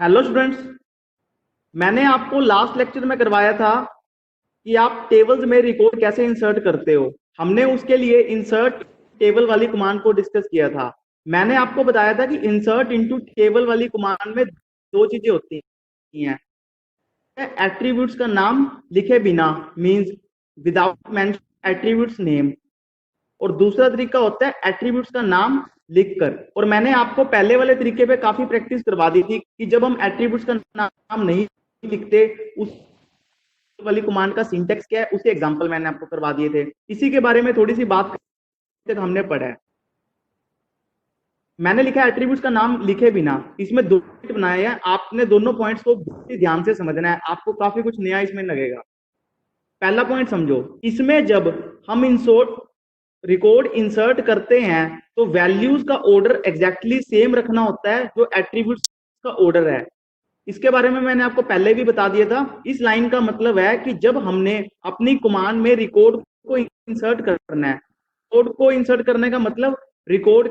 Hello students. मैंने आपको last lecture में करवाया था कि आप टेबल्स में रिकॉर्ड कैसे इंसर्ट करते हो। हमने उसके लिए इंसर्ट टेबल वाली कमांड को डिस्कस किया था। मैंने आपको बताया था कि इंसर्ट इनटू टेबल वाली कमांड में दो चीजें होती हैं। एट्रीब्यूट्स का नाम लिखे बिना, means without mention attributes name, और दूसरा तरीका होता है एट्रीब्यूट्स का नाम लिखकर। और मैंने आपको पहले वाले तरीके पे काफी प्रैक्टिस करवा दी थी कि जब हम एट्रीब्यूट्स का नाम नहीं लिखते, उस वाली कमांड का सिंटेक्स क्या है, उसके एग्जांपल मैंने आपको करवा दिए थे। इसी के बारे में थोड़ी सी बात तक हमने पढ़ा है। मैंने लिखा एट्रीब्यूट्स का नाम लिखे बिना, इसमें दो पॉइंट बनाए हैं। आपने दोनों पॉइंट्स को ध्यान से समझना है, आपको काफी कुछ नया इसमें लगेगा। पहला पॉइंट समझो, इसमें जब हम इंसर्ट रिकॉर्ड इंसर्ट करते हैं तो वैल्यूज का ऑर्डर एग्जैक्टली सेम रखना होता है जो एट्रीब्यूट्स का ऑर्डर है। इसके बारे में मैंने आपको पहले भी बता दिया था। इस लाइन का मतलब है कि जब हमने अपनी कमांड में रिकॉर्ड को इंसर्ट करना है, रिकॉर्ड को इंसर्ट करने का मतलब रिकॉर्ड,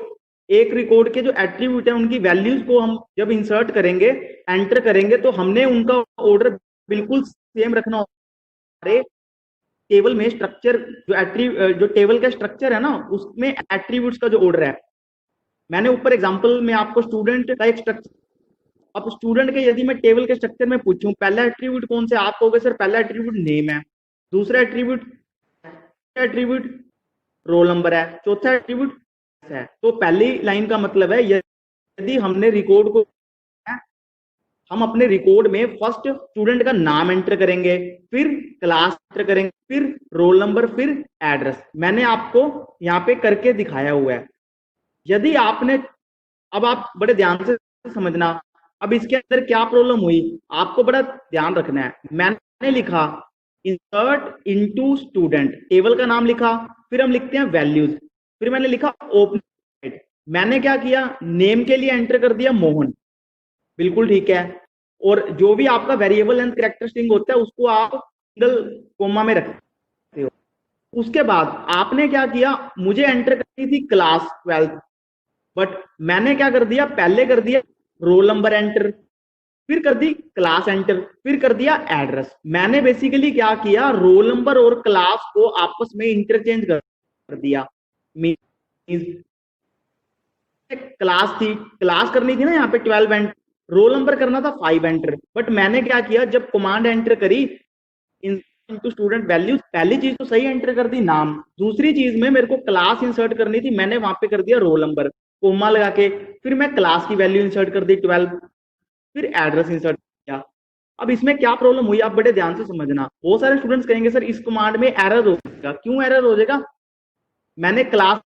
एक रिकॉर्ड के जो एट्रीब्यूट है उनकी वैल्यूज को हम जब इंसर्ट करेंगे, एंटर करेंगे, तो हमने उनका ऑर्डर बिल्कुल सेम रखना होता है। टेबल में स्ट्रक्चर जो टेबल का स्ट्रक्चर है ना, उसमें एट्रीब्यूट्स का जो ऑर्डर है, मैंने ऊपर एग्जांपल में आपको स्टूडेंट का एक स्ट्रक्चर, अब स्टूडेंट के यदि मैं टेबल के स्ट्रक्चर में पूछूं पहला एट्रीब्यूट कौन से, आप कहोगे सर पहला एट्रीब्यूट नेम है, दूसरा एट्रीब्यूट रोल नंबर है, चौथा एट्रीब्यूट है। तो पहली लाइन का मतलब है यदि हमने रिकॉर्ड को, हम अपने रिकॉर्ड में फर्स्ट स्टूडेंट का नाम एंटर करेंगे, फिर क्लास एंटर करेंगे, फिर रोल नंबर, फिर एड्रेस। मैंने आपको यहाँ पे करके दिखाया हुआ है। यदि आपने, अब आप बड़े ध्यान से समझना, अब इसके अंदर क्या प्रॉब्लम हुई आपको बड़ा ध्यान रखना है। मैंने लिखा इंसर्ट इनटू स्टूडेंट, टेबल का नाम लिखा, फिर हम लिखते हैं वैल्यूज, फिर मैंने लिखा ओपन। मैंने क्या किया, नेम के लिए एंटर कर दिया मोहन, बिल्कुल ठीक है। और जो भी आपका वेरिएबल एंड कैरेक्टर स्ट्रिंग होता है उसको आप सिंगल कोमा में रखते हो। उसके बाद आपने क्या किया, मुझे एंटर करनी थी क्लास 12, बट मैंने क्या कर दिया, पहले कर दिया रोल नंबर एंटर, फिर कर दी क्लास एंटर, फिर कर दिया एड्रेस। मैंने बेसिकली क्या किया, रोल नंबर और क्लास को आपस में इंटरचेंज कर दिया। क्लास थी, क्लास करनी थी ना यहाँ पे 12 एंटर, रोल नंबर करना था 5 एंटर, बट मैंने क्या किया, जब कमांड एंटर करी इनटू स्टूडेंट वैल्यूज, पहली चीज तो सही एंटर कर दी नाम, दूसरी चीज में मेरे को क्लास इंसर्ट करनी थी, मैंने वहां पे कर दिया रोल नंबर कोमा लगा के, फिर मैं क्लास की वैल्यू इंसर्ट कर दी 12, फिर एड्रेस इंसर्ट किया। अब इसमें क्या प्रॉब्लम हुई आप बड़े ध्यान से समझना। बहुत सारे स्टूडेंट्स कहेंगे सर इस कमांड में एरर हो जाएगा, क्यों एरर हो जाएगा, मैंने क्लास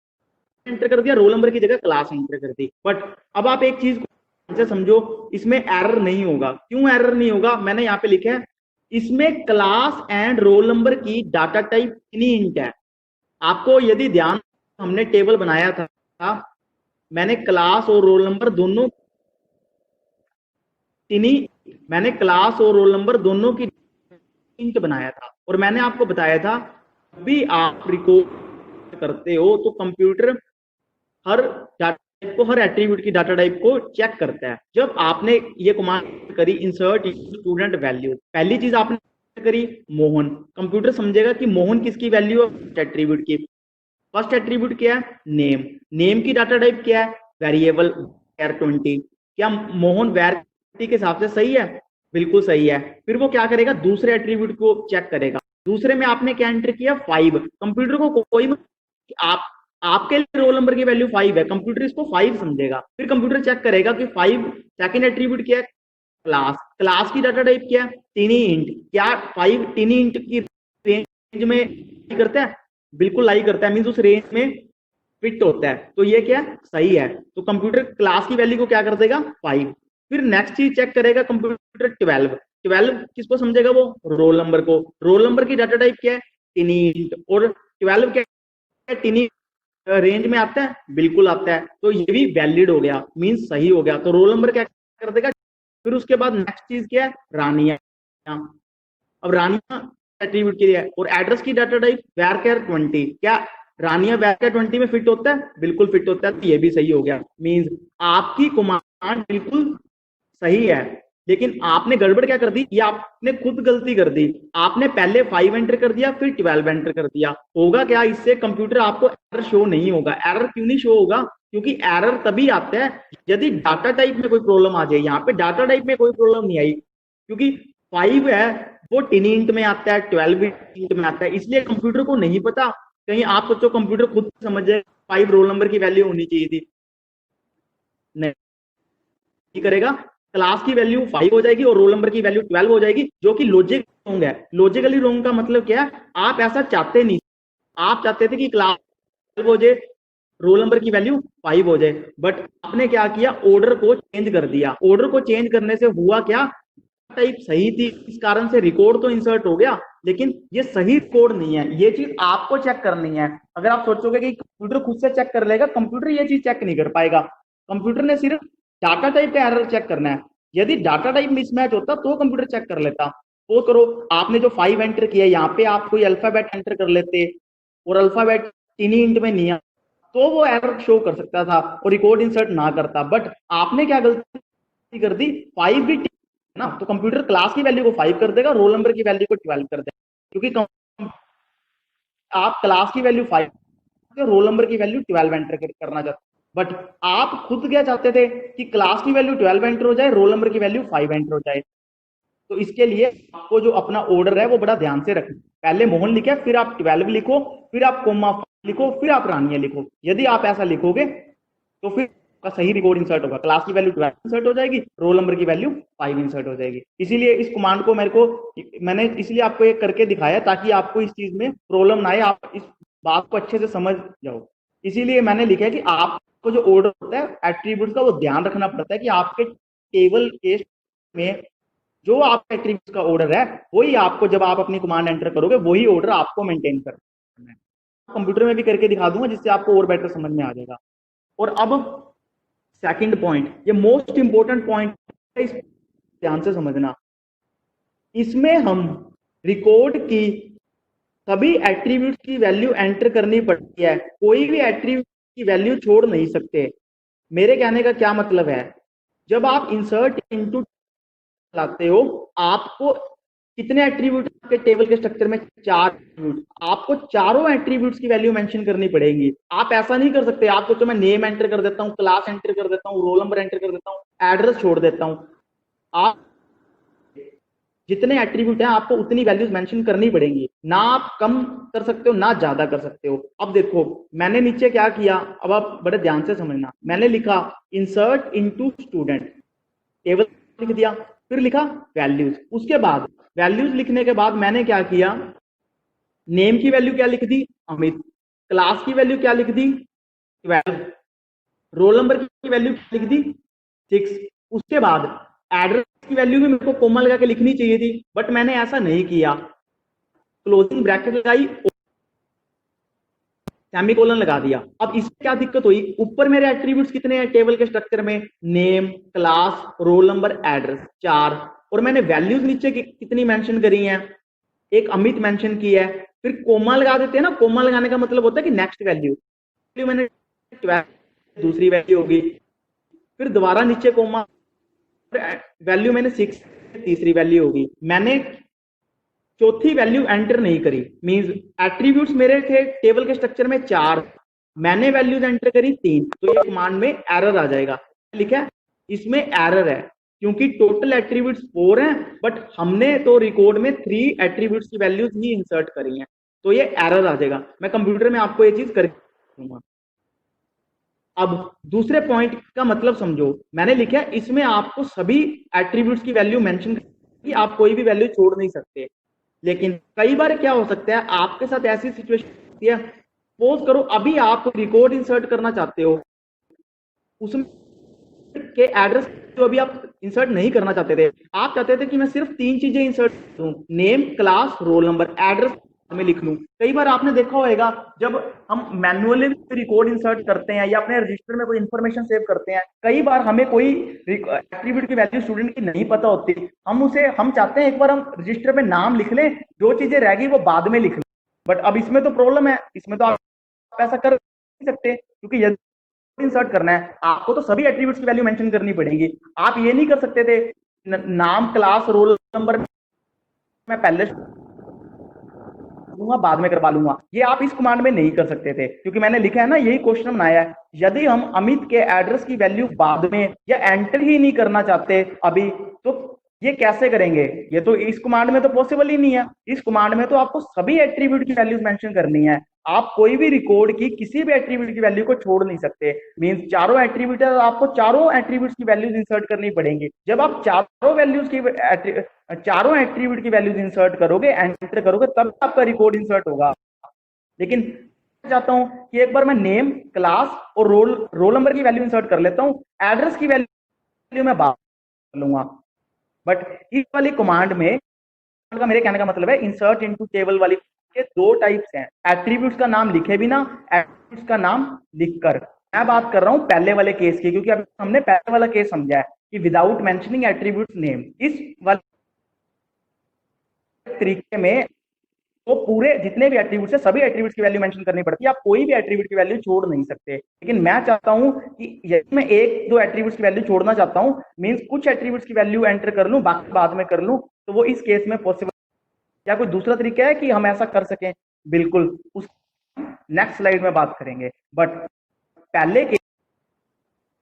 एंटर कर दिया, रोल नंबर की जगह क्लास एंटर कर दी। बट अब आप एक चीज को समझो, इसमें एरर नहीं होगा। क्यों एरर नहीं होगा, मैंने यहाँ पे लिखा है इसमें क्लास एंड रोल नंबर की डाटा टाइप इंट है। आपको यदि ध्यान, हमने टेबल बनाया था, मैंने क्लास और रोल नंबर दोनों मैंने क्लास और रोल नंबर दोनों की इंट बनाया था। और मैंने आपको बताया था भी आप रिकॉर्ड करते हो तो कंप्यूटर हर डाटा टाइप को, हर एट्रीब्यूट की डाटा टाइप को चेक करता है। जब आपने ये कमांड करी इंसर्ट स्टूडेंट वैल्यू, पहली चीज आपने करी मोहन, कंप्यूटर समझेगा कि मोहन किसकी वैल्यू है, एट्रीब्यूट की। फर्स्ट एट्रीब्यूट क्या है, नेम, नेम की डाटा टाइप क्या है, वेरिएबल var20। क्या मोहन वैरिएबल के हिसाब से सही है, बिल्कुल सही है। फिर वो क्या करेगा, दूसरे एट्रीब्यूट को चेक करेगा, दूसरे में आपने क्या एंटर किया 5। कंप्यूटर को कोई आप, आपके लिए रोल नंबर की वैल्यू 5 है, कंप्यूटर इसको 5 समझेगा। फिर कंप्यूटर चेक करेगा कि 5, सेकंड एट्रीब्यूट क्या है, क्लास, क्लास की डाटा टाइप क्या है, टिनी इंट। क्या 5 टिनी इंट की रेंज में करता है, बिल्कुल लाई करता है, मींस उस रेंज में फिट होता है, तो ये क्या सही है। तो कंप्यूटर क्लास की वैल्यू को क्या कर देगा 5। फिर नेक्स्ट चीज चेक करेगा कंप्यूटर 12, 12 किसको समझेगा, वो रोल नंबर को। रोल नंबर की डाटा टाइप क्या है, टिनी इंट, और 12 क्या है, टिनी रेंज में आता है, बिल्कुल आता है, तो ये भी वैलिड हो गया, मींस सही हो गया। तो रोल नंबर क्या कर देगा। फिर उसके बाद नेक्स्ट चीज क्या है, रानिया। अब रानिया एट्रीब्यूट के लिए है, और एड्रेस की डाटा टाइप var20। क्या रानिया var20 में फिट होता है, बिल्कुल फिट होता है, तो ये भी सही हो गया। मींस आपकी कमांड बिल्कुल सही है। लेकिन आपने गड़बड़ क्या कर दी, ये आपने खुद गलती कर दी। आपने पहले 5 एंटर कर दिया, फिर 12 एंटर कर दिया। होगा क्या, इससे कंप्यूटर आपको एरर शो नहीं होगा। एरर क्यों नहीं शो होगा, क्योंकि एरर तभी आता है यदि डाटा टाइप में कोई प्रॉब्लम आ जाए। यहाँ पे डाटा टाइप में कोई प्रॉब्लम नहीं आई, क्योंकि 5 है वो टिनी इंट में आता है, 12 इंट में आता है, इसलिए कंप्यूटर को नहीं पता। कहीं आप सोचो कंप्यूटर खुद समझ जाए 5 रोल नंबर की वैल्यू होनी चाहिए थी, नहीं करेगा। क्लास की वैल्यू 5 हो जाएगी और रोल नंबर की वैल्यू 12 हो जाएगी, जो कि लॉजिक रॉन्ग है। लॉजिकली रॉन्ग का मतलब क्या है, आप ऐसा चाहते नहीं। आप चाहते थे कि क्लास 12 हो जाए, रोल नंबर की वैल्यू 5 हो जाए, बट आपने क्या किया, ऑर्डर को चेंज कर दिया। ऑर्डर को चेंज करने से हुआ क्या, टाइप सही थी, इस कारण से रिकॉर्ड तो इंसर्ट हो गया, लेकिन ये सही कोड नहीं है। ये चीज आपको चेक करनी है। अगर आप सोचोगे कि कंप्यूटर खुद से चेक कर लेगा, कंप्यूटर ये चीज चेक नहीं कर पाएगा। कंप्यूटर ने सिर्फ डाटा टाइप का एरर चेक करना है। यदि डाटा टाइप मिसमैच होता तो कंप्यूटर चेक कर लेता। वो करो, आपने जो 5 एंटर किया, यहाँ पे आप कोई अल्फाबेट एंटर कर लेते और अल्फाबेट टिनी इंट में नहीं, तो वो एरर शो कर सकता था और रिकॉर्ड इंसर्ट ना करता। बट आपने क्या गलती कर दी, 5 भी ना, तो कंप्यूटर क्लास की वैल्यू को 5 कर देगा, रोल नंबर की वैल्यू को 12 कर देगा, क्योंकि आप क्लास की वैल्यू 5, रोल नंबर की वैल्यू 12 एंटर करना चाहते। बट आप खुद क्या चाहते थे कि क्लास की वैल्यू 12 एंटर हो जाए, रोल नंबर की वैल्यू 5 एंटर हो जाए। तो इसके लिए आपको जो अपना ऑर्डर है वो बड़ा ध्यान से रखें। पहले मोहन लिखा, फिर आप 12 लिखो, फिर आप कोमा लिखो, फिर आप रानिया लिखो। यदि आप ऐसा लिखोगे तो फिर का सही रिकॉर्ड इंसर्ट होगा, क्लास की वैल्यू 12 इंसर्ट हो जाएगी, रोल नंबर की वैल्यू 5 इंसर्ट हो जाएगी। इसीलिए इस कमांड को मैंने इसलिए आपको एक करके दिखाया ताकि आपको इस चीज में प्रॉब्लम ना आए, आप इस बात को अच्छे से समझ जाओ। इसीलिए मैंने लिखा है कि आपको जो ऑर्डर होता है एट्रीब्यूट का, वो ध्यान रखना पड़ता है कि आपके टेबल केस में जो आपका एट्रीब्यूट का ऑर्डर है, वही आपको जब आप अपनी कमांड एंटर करोगे वही ऑर्डर आपको मेंटेन करना है। कंप्यूटर में भी करके दिखा दूंगा, जिससे आपको और बेटर समझ में आ जाएगा। और अब सेकंड पॉइंट, ये मोस्ट इंपॉर्टेंट पॉइंट है, इस ध्यान से समझना। इसमें हम रिकॉर्ड की सभी एट्रीब्यूट्स की वैल्यू एंटर करनी पड़ती है, कोई भी एट्रीब्यूट की वैल्यू छोड़ नहीं सकते। मेरे कहने का क्या मतलब है, जब आप इंसर्ट इनटू लाते हो, आपको कितने एट्रीब्यूट के टेबल के स्ट्रक्चर में, 4 एट्रीब्यूट, आपको चारों एट्रीब्यूट्स की वैल्यू मेंशन करनी पड़ेगी। आप ऐसा नहीं कर सकते, आपको तो मैं नेम एंटर कर देता हूँ, क्लास एंटर कर देता हूँ, रोल नंबर एंटर कर देता हूँ, एड्रेस छोड़ देता हूँ। आप जितने एट्रीब्यूट हैं आपको उतनी वैल्यूज मेंशन करनी पड़ेंगी, ना आप कम कर सकते हो ना ज्यादा कर सकते हो। अब देखो मैंने नीचे क्या किया, अब आप बड़े ध्यान से समझना। मैंने लिखा इंसर्ट इनटू स्टूडेंट, टेबल लिख दिया, फिर लिखा वैल्यूज। उसके बाद वैल्यूज लिखने के बाद मैंने क्या किया, नेम की वैल्यू क्या लिख दी, अमित। क्लास की वैल्यू क्या लिख दी, 12। रोल नंबर की वैल्यू लिख दी 6। उसके बाद एड्रेस की वैल्यू भी मेरे को कोमा लगा के लिखनी चाहिए थी, बट मैंने ऐसा नहीं किया। क्लोजिंग ब्रैकेट लगाई, सेमीकोलन लगा दिया। अब इससे क्या दिक्कत हुई, ऊपर मेरे एट्रीब्यूट्स कितने हैं टेबल के स्ट्रक्चर में, name, class, roll number, address, 4। और मैंने वैल्यूज नीचे कितनी मेंशन करी हैं, एक अमित मेंशन की है। फिर कोमा लगा देते हैं ना, कोमा लगाने का मतलब होता है कि नेक्स्ट वैल्यू मैंने 12, दूसरी वैल्यू होगी, फिर दोबारा नीचे कोमा, वैल्यू मैंने 6, तीसरी वैल्यू होगी। मैंने चौथी वैल्यू एंटर नहीं करी, मींस एट्रीब्यूट्स मेरे थे टेबल के स्ट्रक्चर में 4, मैंने वैल्यूज एंटर करी 3, तो ये कमांड में एरर आ जाएगा। लिखा है इसमें एरर है, क्योंकि टोटल एट्रीब्यूट्स 4 हैं, बट हमने तो रिकॉर्ड में 3 एट्रीब्यूट्स की वैल्यूज ही इंसर्ट करी हैं, तो ये एरर आ जाएगा। मैं कंप्यूटर में आपको ये चीज कर दूंगा। अब दूसरे पॉइंट का मतलब समझो, मैंने लिखा है इसमें आपको सभी एट्रीब्यूट्स की वैल्यू मेंशन करनी, आप कोई भी वैल्यू छोड़ नहीं सकते। लेकिन कई बार क्या हो सकता है, आपके साथ ऐसी सिचुएशन होती है, सपोज करो अभी आप रिकॉर्ड इंसर्ट करना चाहते हो, उसमें के एड्रेस जो अभी आप इंसर्ट नहीं करना चाहते थे, आप चाहते थे कि मैं सिर्फ 3 चीजें इंसर्ट करूं, name, class, roll number, address में लिख लूं। कई बार आपने देखा होगा जब हम मैनुअली रिकॉर्ड इंसर्ट करते हैं या अपने रजिस्टर में कोई इंफॉर्मेशन सेव करते हैं, कई बार हमें कोई एट्रीब्यूट की वैल्यू स्टूडेंट की नहीं पता होती, हम चाहते हैं एक बार हम रजिस्टर में नाम लिख लें, जो चीजें रह गई वो बाद में लिख लें। बट अब इसमें तो प्रॉब्लम है, इसमें तो आप ऐसा कर नहीं सकते, क्योंकि यदि इंसर्ट करना है आपको तो सभी एट्रीब्यूट्स की वैल्यू मेंशन करनी पड़ेगी। आप ये नहीं कर सकते थे नाम, क्लास, रोल नंबर मैं पहले दूंगा, बाद में करवा लूंगा, ये आप इस कमांड में नहीं कर सकते थे, क्योंकि मैंने लिखा है ना, यही क्वेश्चन बनाया है, यदि हम अमित के एड्रेस की वैल्यू बाद में या एंटर ही नहीं करना चाहते अभी, तो ये कैसे करेंगे? ये तो इस कमांड में तो पॉसिबल ही नहीं है। इस कमांड में तो आपको सभी एट्रीब्यूट की वैल्यूज मेंशन करनी है। आप कोई भी रिकॉर्ड की किसी भी एट्रीब्यूट की वैल्यू को छोड़ नहीं सकते। मींस चारों एट्रीब्यूट है, आपको चारों एट्रीब्यूट्स की वैल्यूज इंसर्ट करनी पड़ेंगी। जब आप चारों एट्रीब्यूट की वैल्यूज इंसर्ट करोगे, एंटर करोगे, तब आपका रिकॉर्ड इंसर्ट होगा। लेकिन चाहता हूं कि एक बार मैं नेम, क्लास और रोल नंबर की वैल्यू इंसर्ट कर लेता हूं, एड्रेस की वैल्यू मैं बात कर लूंगा। बट इस वाली कमांड में का मेरे कहने का मतलब है, इंसर्ट इनटू टेबल वाली के दो टाइप्स हैं, एट्रीब्यूट्स का नाम लिखे बिना, एट्रीब्यूट्स का नाम लिखकर। मैं बात कर रहा हूं पहले वाले केस की, क्योंकि अभी हमने पहले वाला केस समझा है कि विदाउट मेंशनिंग एट्रीब्यूट्स नेम। इस वाले तरीके में तो पूरे जितने भी एट्रीब्यूट्स है, सभी एट्रीब्यूट्स की वैल्यू मेंशन करनी पड़ती है। आप कोई भी एट्रीब्यूट की वैल्यू छोड़ नहीं सकते। लेकिन मैं चाहता हूं कि यदि मैं एक दो एट्रीब्यूट्स की वैल्यू छोड़ना चाहता हूं, मींस कुछ एट्रीब्यूट्स की वैल्यू एंटर कर लूं, बाकी बाद में कर लूं, तो वो इस केस में पॉसिबल। क्या कोई दूसरा तरीका है कि हम ऐसा कर सकें? बिल्कुल, उस नेक्स्ट स्लाइड में बात करेंगे। बट पहले के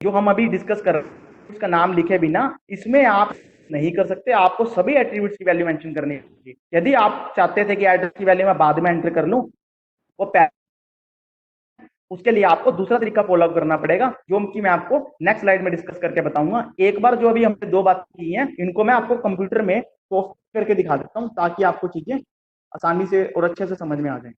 जो हम अभी डिस्कस कर रहे हैं, उसका नाम लिखे बिना इसमें आप नहीं कर सकते। आपको सभी एट्रीब्यूट्स की वैल्यू मेंशन करनी होगी। यदि आप चाहते थे कि एड्रेस की वैल्यू मैं बाद में एंटर कर लूं, वो उसके लिए आपको दूसरा तरीका फॉलो करना पड़ेगा, जो कि मैं आपको नेक्स्ट स्लाइड में डिस्कस करके बताऊंगा। एक बार जो अभी हमने दो बातें की हैं, इनको मैं आपको कंप्यूटर में सॉफ्ट करके दिखा देता हूं, ताकि आपको चीजें आसानी से और अच्छे से समझ में आ जाए।